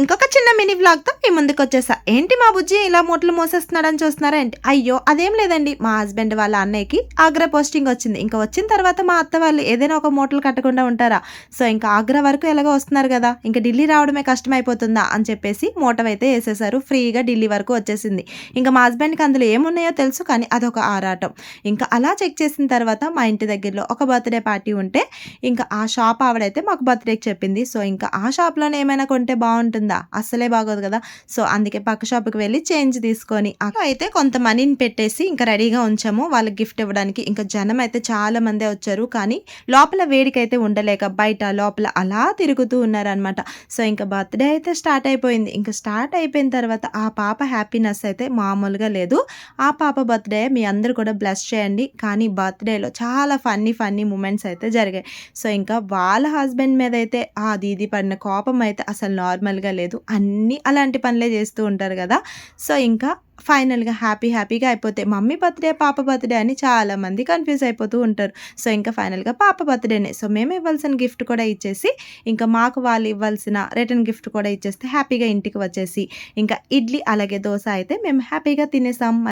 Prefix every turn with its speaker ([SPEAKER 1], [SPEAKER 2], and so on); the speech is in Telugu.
[SPEAKER 1] ఇంకొక చిన్న మినీ వ్లాగ్తో మీ ముందుకు వచ్చేసా. ఏంటి మా బుజ్జి ఇలా మూటలు మోసేస్తున్నాడని చూస్తున్నారా ఏంటి? అయ్యో అదేం లేదండి, మా హస్బెండ్ వాళ్ళ అన్నయ్యకి ఆగ్రా పోస్టింగ్ వచ్చింది. ఇంకా వచ్చిన తర్వాత మా అత్త వాళ్ళు ఏదైనా ఒక మూటలు కట్టకుండా ఉంటారా? సో ఇంకా ఆగ్రా వరకు ఎలాగో వస్తున్నారు కదా, ఇంకా ఢిల్లీ రావడమే కష్టమైపోతుందా అని చెప్పేసి మూటవైతే వేసేసారు. ఫ్రీగా ఢిల్లీ వరకు వచ్చేసింది. ఇంకా మా హస్బెండ్కి అందులో ఏమున్నాయో తెలుసు, కానీ అదొక ఆరాటం. ఇంకా అలా చెక్ చేసిన తర్వాత మా ఇంటి దగ్గరలో ఒక బర్త్డే పార్టీ ఉంటే ఇంకా ఆ షాప్ ఆవిడైతే మాకు బర్త్డేకి చెప్పింది. సో ఇంకా ఆ షాప్లోనే ఏమైనా కొంటే బాగుంటుందా? అస్సలే బాగోదు కదా. సో అందుకే పక్క షాప్కి వెళ్ళి చేంజ్ తీసుకొని అక్కడ అయితే కొంత మనీని పెట్టేసి ఇంకా రెడీగా ఉంచాము వాళ్ళకి గిఫ్ట్ ఇవ్వడానికి. ఇంకా జనం అయితే చాలా మందే వచ్చారు, కానీ లోపల వేడికైతే ఉండలేక బయట లోపల అలా తిరుగుతూ ఉన్నారనమాట. సో ఇంకా బర్త్డే అయితే స్టార్ట్ అయిపోయింది. ఇంకా స్టార్ట్ అయిపోయిన తర్వాత ఆ పాప హ్యాపీనెస్ అయితే మామూలుగా లేదు. ఆ పాప బర్త్డే మీ అందరూ కూడా బ్లెస్ చేయండి. కానీ బర్త్డేలో చాలా ఫన్నీ మూమెంట్స్ అయితే జరిగాయి. సో ఇంకా వాళ్ళ హస్బెండ్ మీద అయితే ఆ దీది పడిన కోపం అయితే అసలు నార్మల్గా లేదు. అన్నీ అలాంటి పనులే చేస్తూ ఉంటారు కదా. సో ఇంకా ఫైనల్గా హ్యాపీగా అయిపోతే మమ్మీ బర్త్డే పాప బర్త్డే అని చాలామంది కన్ఫ్యూజ్ అయిపోతూ ఉంటారు. సో ఇంకా ఫైనల్గా పాప బర్త్డేనే. సో మేము ఇవ్వాల్సిన గిఫ్ట్ కూడా ఇచ్చేసి ఇంకా మాకు వాళ్ళు ఇవ్వాల్సిన రిటర్న్ గిఫ్ట్ కూడా ఇచ్చేస్తే హ్యాపీగా ఇంటికి వచ్చేసి ఇంకా ఇడ్లీ అలాగే దోశ అయితే మేము హ్యాపీగా తినేసాం.